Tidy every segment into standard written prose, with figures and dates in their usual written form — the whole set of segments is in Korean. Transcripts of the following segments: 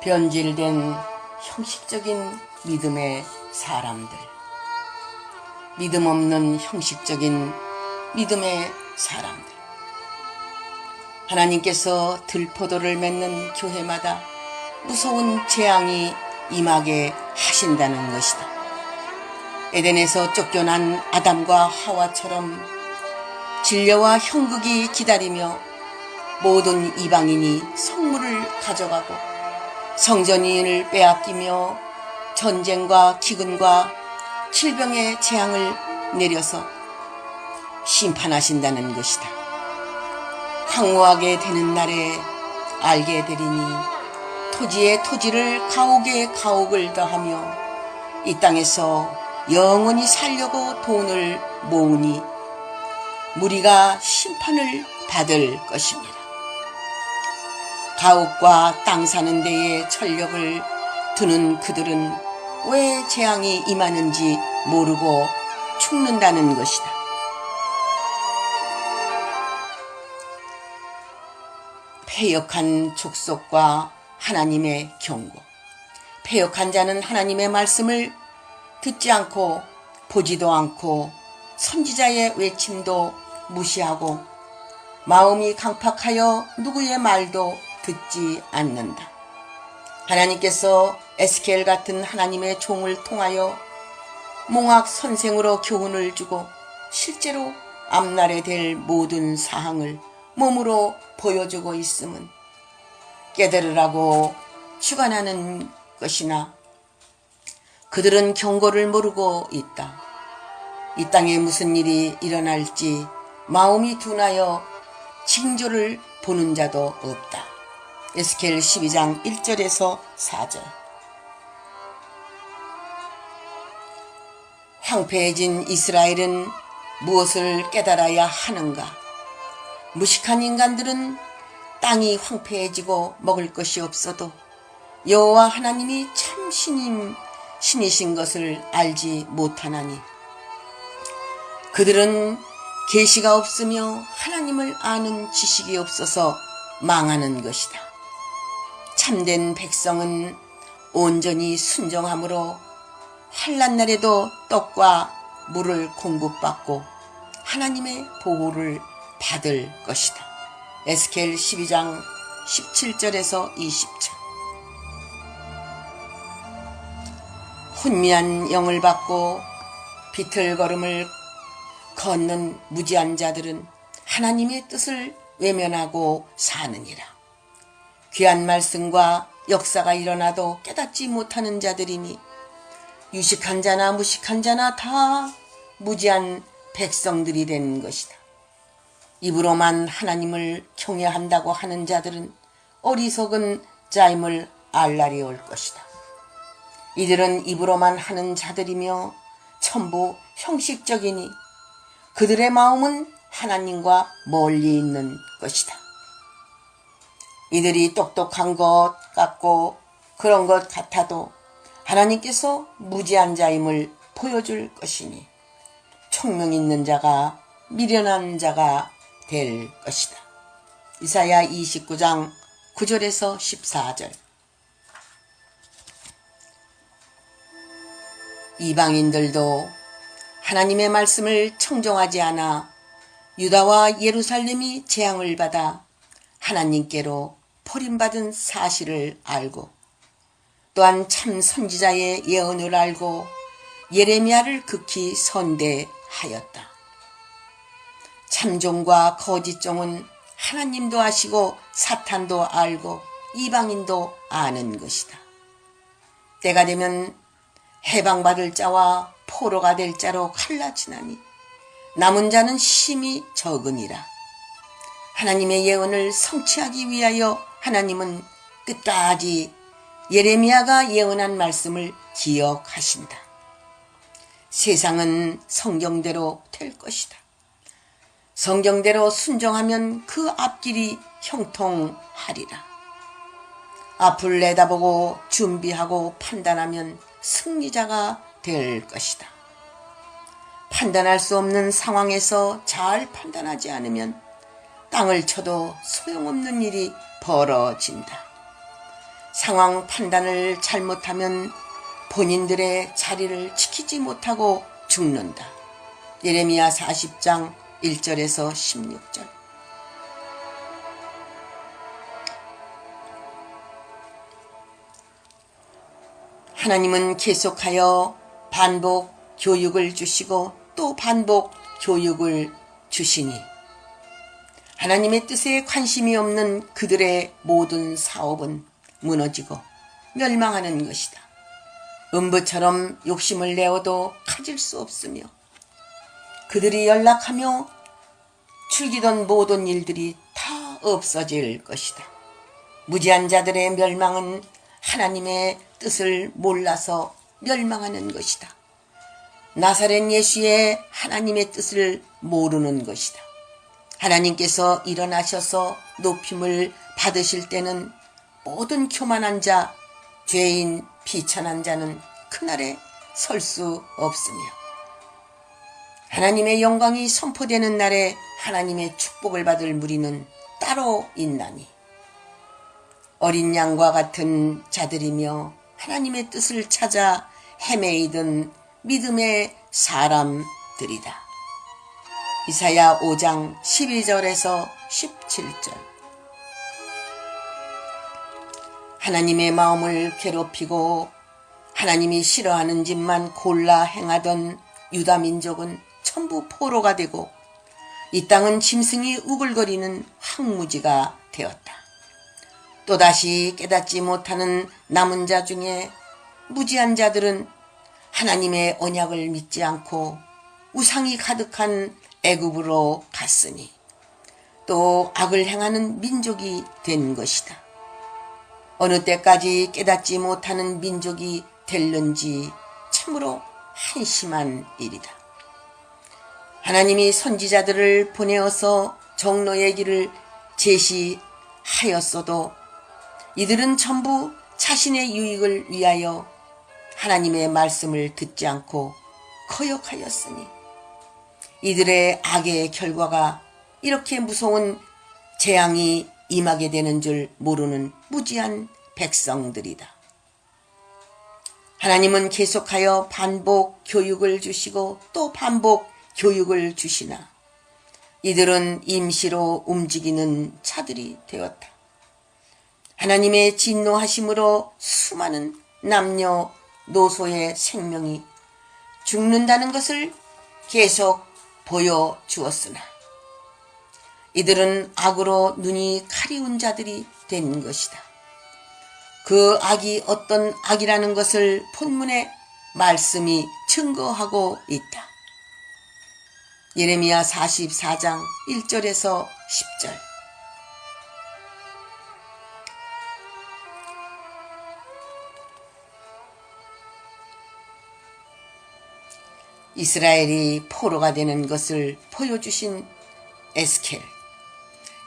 변질된 형식적인 믿음의 사람들, 믿음 없는 형식적인 믿음의 사람들. 하나님께서 들포도를 맺는 교회마다 무서운 재앙이 임하게 하신다는 것이다. 에덴에서 쫓겨난 아담과 하와처럼 진려와 형극이 기다리며 모든 이방인이 성물을 가져가고 성전인을 빼앗기며 전쟁과 기근과 질병의 재앙을 내려서 심판하신다는 것이다. 황무하게 되는 날에 알게 되리니 토지에 토지를 가옥에 가옥을 더하며 이 땅에서 영원히 살려고 돈을 모으니 무리가 심판을 받을 것입니다. 가옥과 땅 사는 데에 전력을 두는 그들은 왜 재앙이 임하는지 모르고 죽는다는 것이다. 패역한 족속과 하나님의 경고. 패역한 자는 하나님의 말씀을 듣지 않고 보지도 않고 선지자의 외침도 무시하고 마음이 강팍하여 누구의 말도 듣지 않는다. 하나님께서 에스겔 같은 하나님의 종을 통하여 몽학 선생으로 교훈을 주고 실제로 앞날에 될 모든 사항을 몸으로 보여주고 있음은 깨달으라고 주관하는 것이나 그들은 경고를 모르고 있다. 이 땅에 무슨 일이 일어날지 마음이 둔하여 징조를 보는 자도 없다. 에스겔 12장 1절에서 4절. 황폐해진 이스라엘은 무엇을 깨달아야 하는가? 무식한 인간들은 땅이 황폐해지고 먹을 것이 없어도 여호와 하나님이 참 신이신 것을 알지 못하나니 그들은 계시가 없으며 하나님을 아는 지식이 없어서 망하는 것이다. 참된 백성은 온전히 순종함으로 환난 날에도 떡과 물을 공급받고 하나님의 보호를 받을 것이다. 에스겔 12장 17절에서 20절. 혼미한 영을 받고 비틀걸음을 걷는 무지한 자들은 하나님의 뜻을 외면하고 사느니라. 귀한 말씀과 역사가 일어나도 깨닫지 못하는 자들이니 유식한 자나 무식한 자나 다 무지한 백성들이 된 것이다. 입으로만 하나님을 경외한다고 하는 자들은 어리석은 자임을 알 날이 올 것이다. 이들은 입으로만 하는 자들이며 전부 형식적이니 그들의 마음은 하나님과 멀리 있는 것이다. 이들이 똑똑한 것 같고 그런 것 같아도 하나님께서 무지한 자임을 보여줄 것이니 총명 있는 자가 미련한 자가 될 것이다. 이사야 29장 9절에서 14절. 이방인들도 하나님의 말씀을 청종하지 않아 유다와 예루살렘이 재앙을 받아 하나님께로 버림받은 사실을 알고 또한 참 선지자의 예언을 알고 예레미야를 극히 선대하였다. 참종과 거짓종은 하나님도 아시고 사탄도 알고 이방인도 아는 것이다. 때가 되면 해방받을 자와 포로가 될 자로 갈라지나니 남은 자는 심히 적으니라. 하나님의 예언을 성취하기 위하여 하나님은 끝까지 예레미야가 예언한 말씀을 기억하신다. 세상은 성경대로 될 것이다. 성경대로 순종하면 그 앞길이 형통하리라. 앞을 내다보고 준비하고 판단하면 승리자가 될 것이다. 판단할 수 없는 상황에서 잘 판단하지 않으면 땅을 쳐도 소용없는 일이 벌어진다. 상황 판단을 잘못하면 본인들의 자리를 지키지 못하고 죽는다. 예레미야 40장 1절에서 16절. 하나님은 계속하여 반복 교육을 주시고 또 반복 교육을 주시니 하나님의 뜻에 관심이 없는 그들의 모든 사업은 무너지고 멸망하는 것이다. 음부처럼 욕심을 내어도 가질 수 없으며 그들이 연락하며 즐기던 모든 일들이 다 없어질 것이다. 무지한 자들의 멸망은 하나님의 뜻을 몰라서 멸망하는 것이다. 나사렛 예수의 하나님의 뜻을 모르는 것이다. 하나님께서 일어나셔서 높임을 받으실 때는 모든 교만한 자, 죄인, 비천한 자는 그날에 설 수 없으며 하나님의 영광이 선포되는 날에 하나님의 축복을 받을 무리는 따로 있나니 어린 양과 같은 자들이며 하나님의 뜻을 찾아 헤매이던 믿음의 사람들이다. 이사야 5장 12절에서 17절. 하나님의 마음을 괴롭히고 하나님이 싫어하는 짓만 골라 행하던 유다 민족은 전부 포로가 되고 이 땅은 짐승이 우글거리는 황무지가 되었다. 또다시 깨닫지 못하는 남은 자 중에 무지한 자들은 하나님의 언약을 믿지 않고 우상이 가득한 애굽으로 갔으니 또 악을 행하는 민족이 된 것이다. 어느 때까지 깨닫지 못하는 민족이 될는지 참으로 한심한 일이다. 하나님이 선지자들을 보내어서 정로의 길을 제시하였어도 이들은 전부 자신의 유익을 위하여 하나님의 말씀을 듣지 않고 거역하였으니 이들의 악의 결과가 이렇게 무서운 재앙이 임하게 되는 줄 모르는 무지한 백성들이다. 하나님은 계속하여 반복 교육을 주시고 또 반복 교육을 주시나 이들은 임시로 움직이는 차들이 되었다. 하나님의 진노하심으로 수많은 남녀 노소의 생명이 죽는다는 것을 계속 보여주었으나 이들은 악으로 눈이 가리운 자들이 된 것이다. 그 악이 어떤 악이라는 것을 본문의 말씀이 증거하고 있다. 예레미야 44장 1절에서 10절. 이스라엘이 포로가 되는 것을 보여주신 에스겔.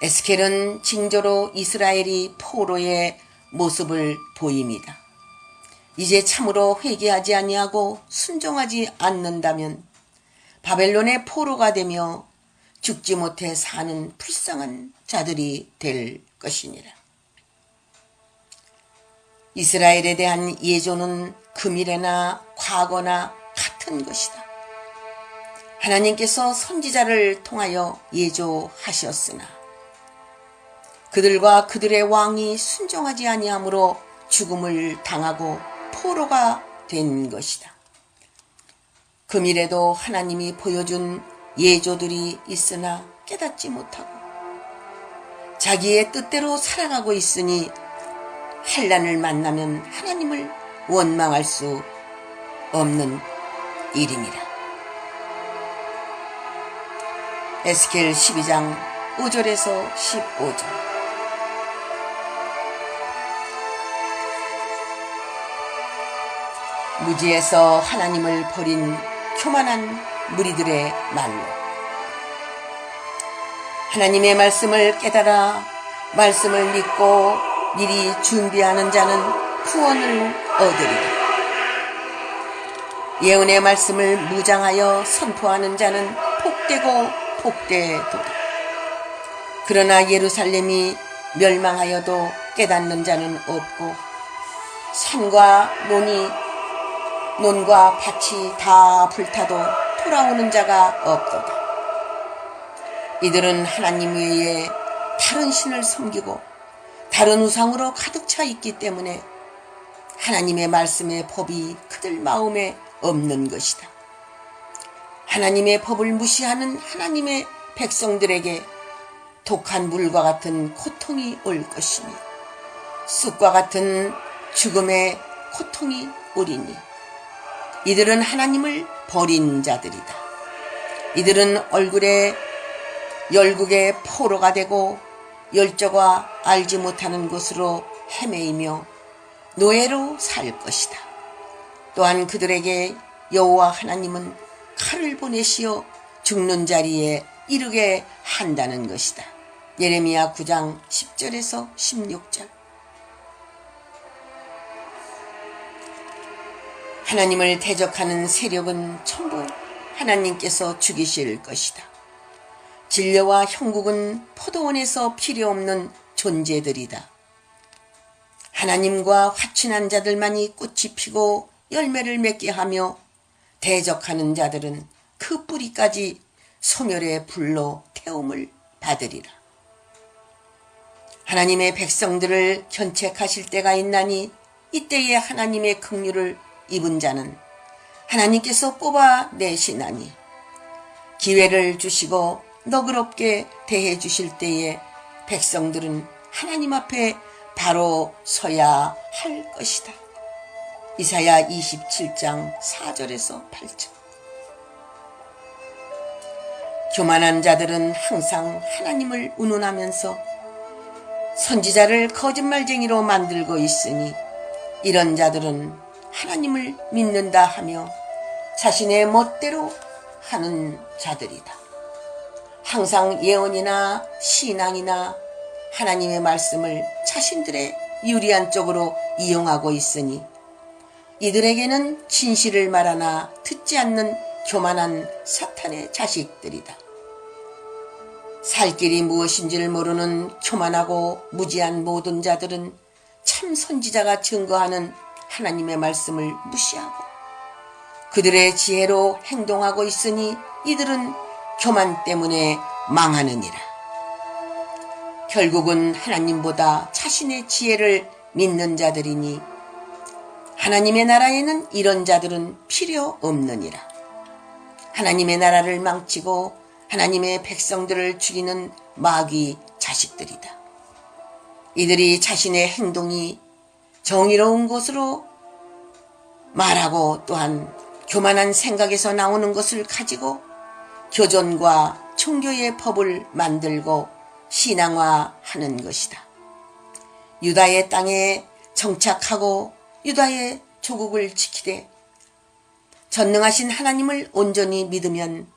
에스겔은 징조로 이스라엘이 포로의 모습을 보입니다. 이제 참으로 회개하지 아니하고 순종하지 않는다면 바벨론의 포로가 되며 죽지 못해 사는 불쌍한 자들이 될 것이니라. 이스라엘에 대한 예조는 그 미래나 과거나 같은 것이다. 하나님께서 선지자를 통하여 예조하셨으나 그들과 그들의 왕이 순종하지 아니하므로 죽음을 당하고 포로가 된 것이다. 그 미래도 하나님이 보여준 예조들이 있으나 깨닫지 못하고 자기의 뜻대로 살아가고 있으니 환난을 만나면 하나님을 원망할 수 없는 일이니라. 에스겔 12장 5절에서 15절. 무지에서 하나님을 버린 교만한 무리들의 말로 하나님의 말씀을 깨달아 말씀을 믿고 미리 준비하는 자는 구원을 얻으리라. 예언의 말씀을 무장하여 선포하는 자는 복되고 복되도다. 그러나 예루살렘이 멸망하여도 깨닫는 자는 없고 산과 논과 밭이 다 불타도 돌아오는 자가 없도다. 이들은 하나님 외에 다른 신을 섬기고 다른 우상으로 가득 차 있기 때문에 하나님의 말씀의 법이 그들 마음에 없는 것이다. 하나님의 법을 무시하는 하나님의 백성들에게 독한 물과 같은 고통이 올 것이며 쑥과 같은 죽음의 고통이 오리니 이들은 하나님을 버린 자들이다. 이들은 얼굴에 열국의 포로가 되고 열조가 알지 못하는 곳으로 헤매이며 노예로 살 것이다. 또한 그들에게 여호와 하나님은 칼을 보내시어 죽는 자리에 이르게 한다는 것이다. 예레미야 9장 10절에서 16절. 하나님을 대적하는 세력은 전부 하나님께서 죽이실 것이다. 진려와 형국은 포도원에서 필요 없는 존재들이다. 하나님과 화친한 자들만이 꽃이 피고 열매를 맺게 하며 대적하는 자들은 그 뿌리까지 소멸의 불로 태움을 받으리라. 하나님의 백성들을 견책하실 때가 있나니 이때에 하나님의 긍휼을 입은 자는 하나님께서 뽑아내시나니 기회를 주시고 너그럽게 대해 주실 때에 백성들은 하나님 앞에 바로 서야 할 것이다. 이사야 27장 4절에서 8절. 교만한 자들은 항상 하나님을 운운하면서 선지자를 거짓말쟁이로 만들고 있으니 이런 자들은 하나님을 믿는다 하며 자신의 멋대로 하는 자들이다. 항상 예언이나 신앙이나 하나님의 말씀을 자신들의 유리한 쪽으로 이용하고 있으니 이들에게는 진실을 말하나 듣지 않는 교만한 사탄의 자식들이다. 살 길이 무엇인지를 모르는 교만하고 무지한 모든 자들은 참 선지자가 증거하는 하나님의 말씀을 무시하고 그들의 지혜로 행동하고 있으니 이들은 교만 때문에 망하느니라. 결국은 하나님보다 자신의 지혜를 믿는 자들이니 하나님의 나라에는 이런 자들은 필요 없느니라. 하나님의 나라를 망치고 하나님의 백성들을 죽이는 마귀 자식들이다. 이들이 자신의 행동이 정의로운 것으로 말하고 또한 교만한 생각에서 나오는 것을 가지고 교존과 종교의 법을 만들고 신앙화하는 것이다. 유다의 땅에 정착하고 유다의 조국을 지키되 전능하신 하나님을 온전히 믿으면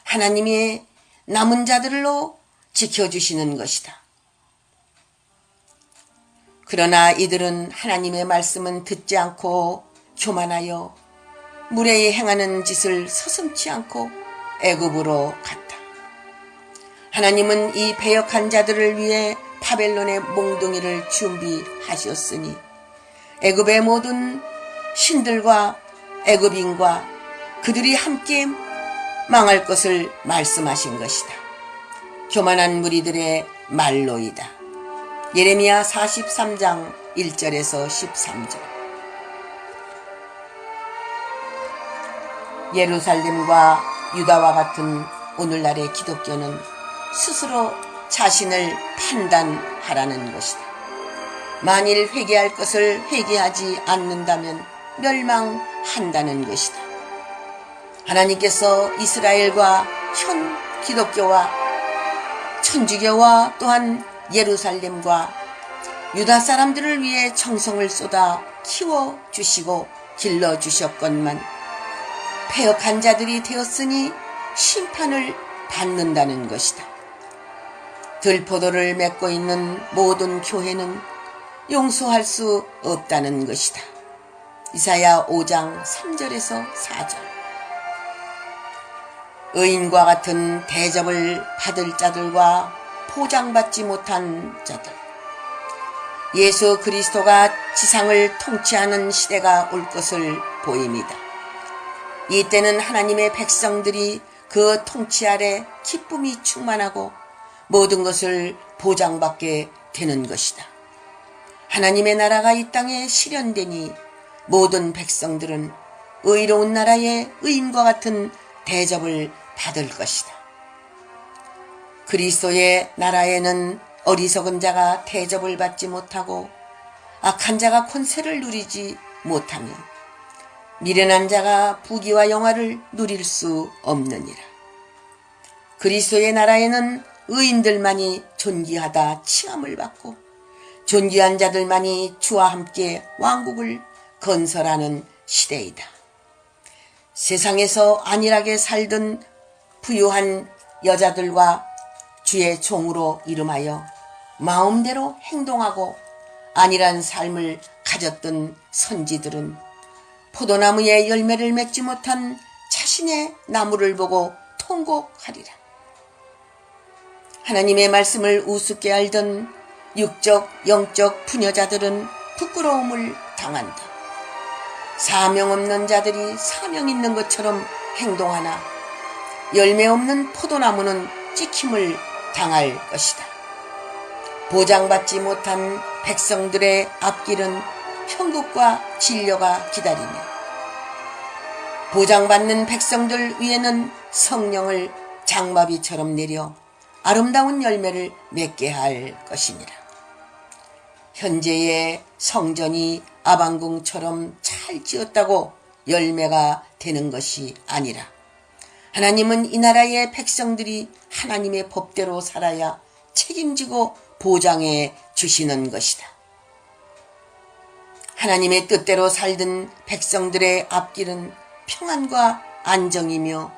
하나님의 남은 자들로 지켜주시는 것이다. 그러나 이들은 하나님의 말씀은 듣지 않고 교만하여 무례히 행하는 짓을 서슴지 않고 애굽으로 갔다. 하나님은 이 배역한 자들을 위해 바벨론의 몽둥이를 준비하셨으니 애굽의 모든 신들과 애굽인과 그들이 함께 망할 것을 말씀하신 것이다. 교만한 무리들의 말로이다. 예레미야 43장 1절에서 13절. 예루살렘과 유다와 같은 오늘날의 기독교는 스스로 자신을 판단하라는 것이다. 만일 회개할 것을 회개하지 않는다면 멸망한다는 것이다. 하나님께서 이스라엘과 현 기독교와 천주교와 또한 예루살렘과 유다 사람들을 위해 정성을 쏟아 키워주시고 길러주셨건만 패역한 자들이 되었으니 심판을 받는다는 것이다. 들포도를 맺고 있는 모든 교회는 용서할 수 없다는 것이다. 이사야 5장 3절에서 4절. 의인과 같은 대접을 받을 자들과 포장받지 못한 자들, 예수 그리스도가 지상을 통치하는 시대가 올 것을 보입니다. 이때는 하나님의 백성들이 그 통치 아래 기쁨이 충만하고 모든 것을 보장받게 되는 것이다. 하나님의 나라가 이 땅에 실현되니 모든 백성들은 의로운 나라의 의인과 같은 대접을 받을 것이다. 그리스도의 나라에는 어리석은 자가 대접을 받지 못하고 악한 자가 권세를 누리지 못하며 미련한 자가 부귀와 영화를 누릴 수 없느니라. 그리스도의 나라에는 의인들만이 존귀하다 칭함을 받고 존귀한 자들만이 주와 함께 왕국을 건설하는 시대이다. 세상에서 안일하게 살던 부유한 여자들과 주의 종으로 이름하여 마음대로 행동하고 안일한 삶을 가졌던 선지들은 포도나무의 열매를 맺지 못한 자신의 나무를 보고 통곡하리라. 하나님의 말씀을 우습게 알던 육적, 영적 부녀자들은 부끄러움을 당한다. 사명 없는 자들이 사명 있는 것처럼 행동하나 열매 없는 포도나무는 찍힘을 당할 것이다. 보장받지 못한 백성들의 앞길은 형국과 진료가 기다리며 보장받는 백성들 위에는 성령을 장마비처럼 내려 아름다운 열매를 맺게 할 것이니라. 현재의 성전이 아방궁처럼 잘 지었다고 열매가 되는 것이 아니라 하나님은 이 나라의 백성들이 하나님의 법대로 살아야 책임지고 보장해 주시는 것이다. 하나님의 뜻대로 살던 백성들의 앞길은 평안과 안정이며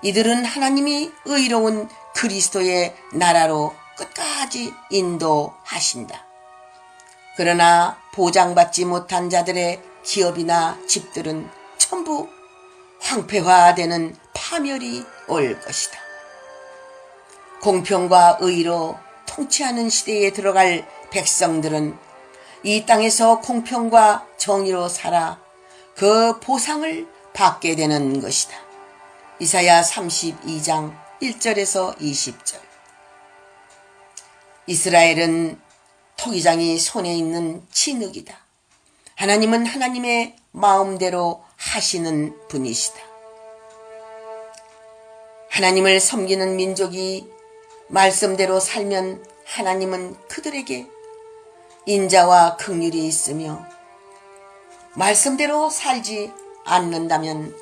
이들은 하나님이 의로운 그리스도의 나라로 끝까지 인도하신다. 그러나 보장받지 못한 자들의 기업이나 집들은 전부 황폐화되는 파멸이 올 것이다. 공평과 의로 통치하는 시대에 들어갈 백성들은 이 땅에서 공평과 정의로 살아 그 보상을 받게 되는 것이다. 이사야 32장 1절에서 20절. 이스라엘은 토기장이 손에 있는 진흙이다. 하나님은 하나님의 마음대로 하시는 분이시다. 하나님을 섬기는 민족이 말씀대로 살면 하나님은 그들에게 인자와 긍휼이 있으며 말씀대로 살지 않는다면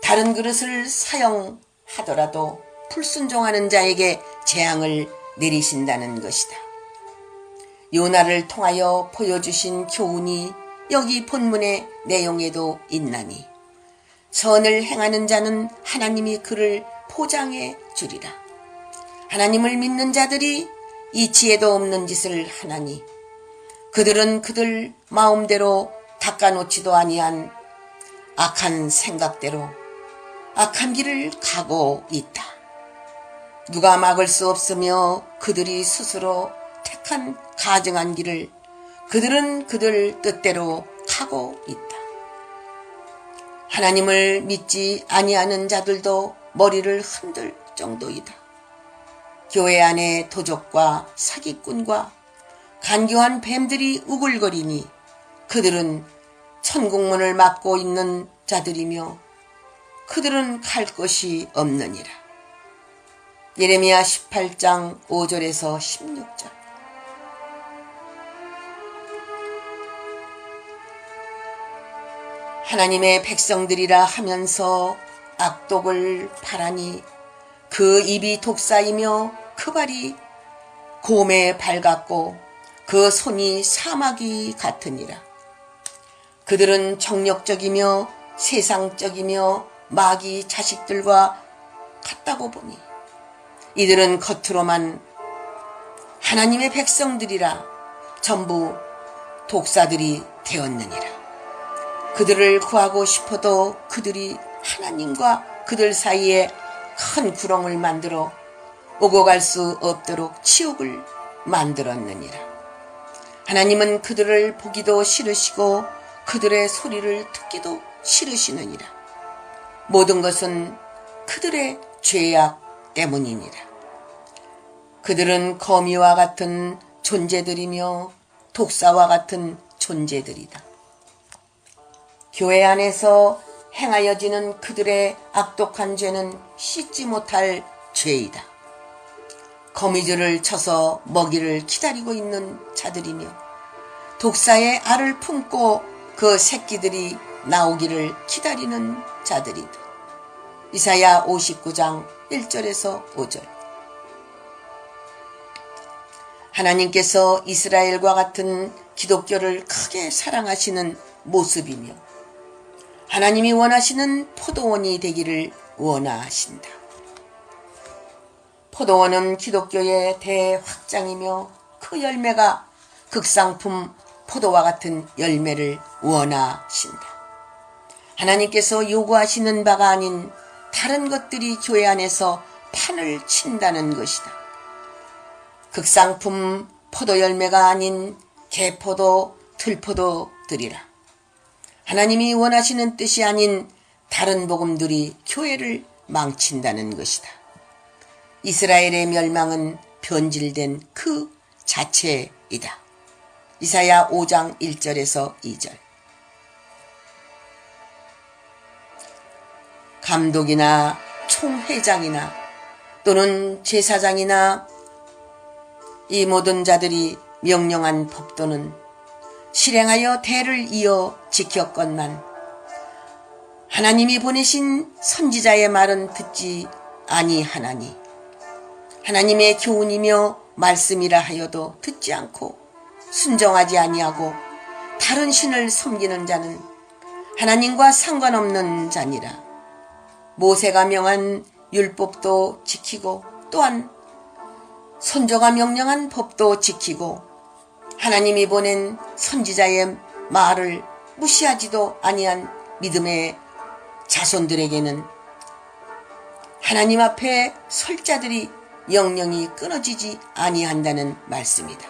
다른 그릇을 사용하더라도 불순종하는 자에게 재앙을 내리신다는 것이다. 요나를 통하여 보여주신 교훈이 여기 본문의 내용에도 있나니 선을 행하는 자는 하나님이 그를 포장해 주리라. 하나님을 믿는 자들이 이치에도 없는 짓을 하나니 그들은 그들 마음대로 닦아놓지도 아니한 악한 생각대로 악한 길을 가고 있다. 누가 막을 수 없으며 그들이 스스로 택한 가증한 길을 그들은 그들 뜻대로 가고 있다. 하나님을 믿지 아니하는 자들도 머리를 흔들 정도이다. 교회 안에 도적과 사기꾼과 간교한 뱀들이 우글거리니 그들은 천국문을 막고 있는 자들이며 그들은 갈 곳이 없느니라. 예레미야 18장 5절에서 16절. 하나님의 백성들이라 하면서 악독을 바라니 그 입이 독사이며 그 발이 곰의 발 같고 그 손이 사마귀 같으니라. 그들은 정력적이며 세상적이며 마귀 자식들과 같다고 보니 이들은 겉으로만 하나님의 백성들이라 전부 독사들이 되었느니라. 그들을 구하고 싶어도 그들이 하나님과 그들 사이에 큰 구렁을 만들어 오고 갈 수 없도록 지옥을 만들었느니라. 하나님은 그들을 보기도 싫으시고 그들의 소리를 듣기도 싫으시느니라. 모든 것은 그들의 죄악 때문이니라. 그들은 거미와 같은 존재들이며 독사와 같은 존재들이다. 교회 안에서 행하여지는 그들의 악독한 죄는 씻지 못할 죄이다. 거미줄을 쳐서 먹이를 기다리고 있는 자들이며 독사의 알을 품고 그 새끼들이 나오기를 기다리는 자들이다. 이사야 59장 1절에서 5절. 하나님께서 이스라엘과 같은 기독교를 크게 사랑하시는 모습이며 하나님이 원하시는 포도원이 되기를 원하신다. 포도원은 기독교의 대확장이며 그 열매가 극상품 포도와 같은 열매를 원하신다. 하나님께서 요구하시는 바가 아닌 다른 것들이 교회 안에서 판을 친다는 것이다. 극상품 포도 열매가 아닌 개포도, 들포도들이라. 하나님이 원하시는 뜻이 아닌 다른 복음들이 교회를 망친다는 것이다. 이스라엘의 멸망은 변질된 그 자체이다. 이사야 5장 1절에서 2절. 감독이나 총회장이나 또는 제사장이나 이 모든 자들이 명령한 법도는 실행하여 대를 이어 지켰건만 하나님이 보내신 선지자의 말은 듣지 아니하나니 하나님의 교훈이며 말씀이라 하여도 듣지 않고 순종하지 아니하고 다른 신을 섬기는 자는 하나님과 상관없는 자니라. 모세가 명한 율법도 지키고 또한 선조가 명령한 법도 지키고 하나님이 보낸 선지자의 말을 무시하지도 아니한 믿음의 자손들에게는 하나님 앞에 설 자들이 영영이 끊어지지 아니한다는 말씀이다.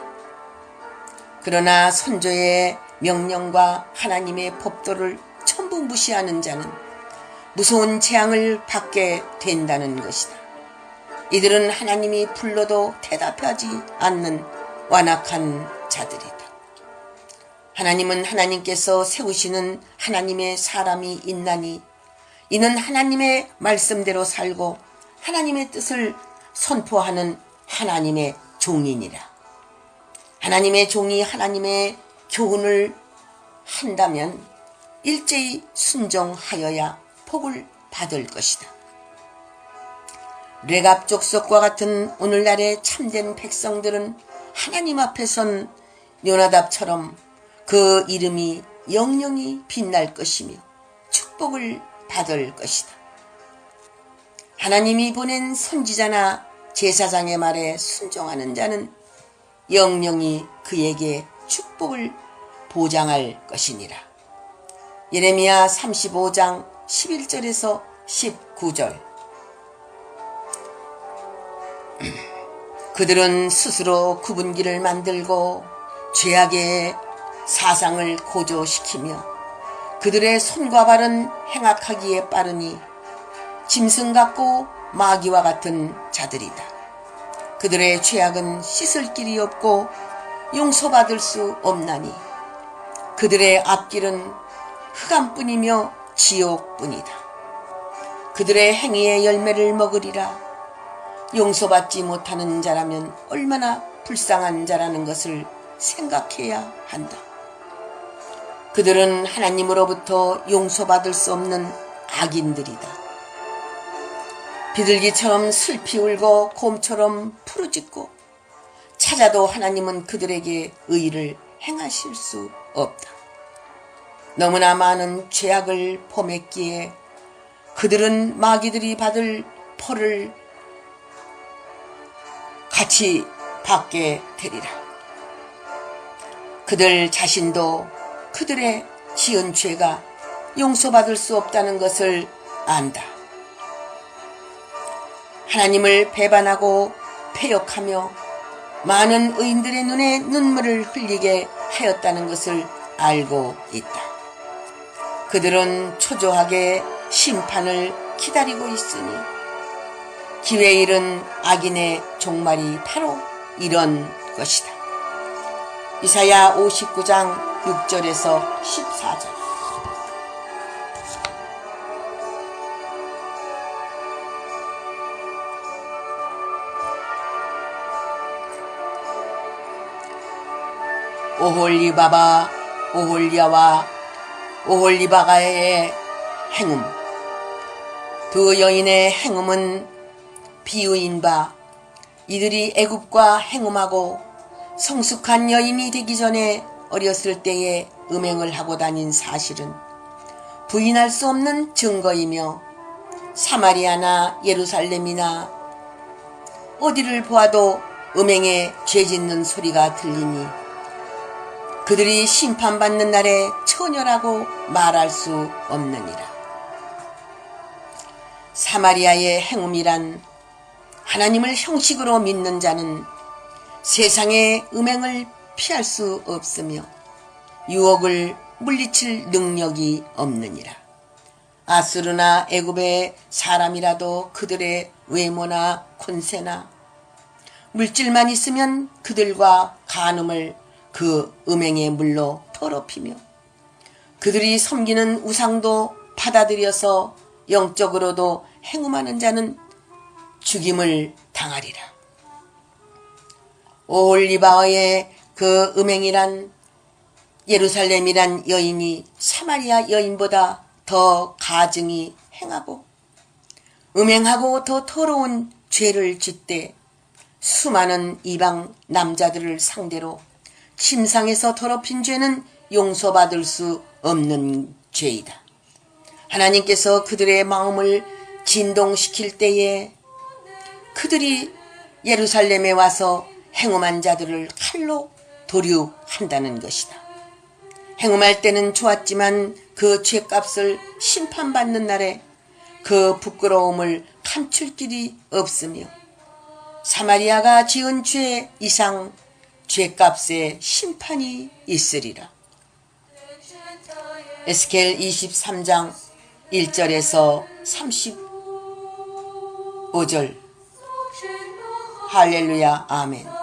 그러나 선조의 명령과 하나님의 법도를 전부 무시하는 자는 무서운 재앙을 받게 된다는 것이다. 이들은 하나님이 불러도 대답하지 않는 완악한 자들이다. 하나님은 하나님께서 세우시는 하나님의 사람이 있나니 이는 하나님의 말씀대로 살고 하나님의 뜻을 선포하는 하나님의 종이니라. 하나님의 종이 하나님의 교훈을 한다면 일제히 순종하여야 복을 받을 것이다. 레갑 족속과 같은 오늘날의 참된 백성들은 하나님 앞에 선 요나답처럼 그 이름이 영영히 빛날 것이며 축복을 받을 것이다. 하나님이 보낸 선지자나 제사장의 말에 순종하는 자는 영영히 그에게 축복을 보장할 것이니라. 예레미야 35장 11절에서 19절. 그들은 스스로 구분기를 만들고 죄악의 사상을 고조시키며 그들의 손과 발은 행악하기에 빠르니 짐승 같고 마귀와 같은 자들이다. 그들의 죄악은 씻을 길이 없고 용서받을 수 없나니 그들의 앞길은 흑암뿐이며 지옥뿐이다. 그들의 행위의 열매를 먹으리라. 용서받지 못하는 자라면 얼마나 불쌍한 자라는 것을 생각해야 한다. 그들은 하나님으로부터 용서받을 수 없는 악인들이다. 비둘기처럼 슬피 울고 곰처럼 푸르짖고 찾아도 하나님은 그들에게 의를 행하실 수 없다. 너무나 많은 죄악을 범했기에 그들은 마귀들이 받을 벌을 같이 받게 되리라. 그들 자신도 그들의 지은 죄가 용서받을 수 없다는 것을 안다. 하나님을 배반하고 패역하며 많은 의인들의 눈에 눈물을 흘리게 하였다는 것을 알고 있다. 그들은 초조하게 심판을 기다리고 있으니 기회 잃은 악인의 종말이 바로 이런 것이다. 이사야 59장 6절에서 14절. 오홀리바바 오홀리아와 오홀리바가의 행음. 두 여인의 행음은 비유인 바 이들이 애굽과 행음하고 성숙한 여인이 되기 전에 어렸을 때에 음행을 하고 다닌 사실은 부인할 수 없는 증거이며 사마리아나 예루살렘이나 어디를 보아도 음행에 죄짓는 소리가 들리니 그들이 심판받는 날에 처녀라고 말할 수 없느니라. 사마리아의 행음이란 하나님을 형식으로 믿는 자는 세상의 음행을 피할 수 없으며 유혹을 물리칠 능력이 없느니라. 아수르나 애굽의 사람이라도 그들의 외모나 권세나 물질만 있으면 그들과 간음을 그 음행의 물로 더럽히며 그들이 섬기는 우상도 받아들여서 영적으로도 행음하는 자는 죽임을 당하리라. 오홀리바의 그 음행이란 예루살렘이란 여인이 사마리아 여인보다 더 가증히 행하고 음행하고 더 더러운 죄를 짓되 수많은 이방 남자들을 상대로 침상에서 더럽힌 죄는 용서받을 수 없는 죄이다. 하나님께서 그들의 마음을 진동시킬 때에 그들이 예루살렘에 와서 행음한 자들을 칼로 도륙한다는 것이다. 행음할 때는 좋았지만 그 죄값을 심판받는 날에 그 부끄러움을 감출 길이 없으며 사마리아가 지은 죄 이상 죄값에 심판이 있으리라. 에스겔 23장 1절에서 35절. 할렐루야. 아멘.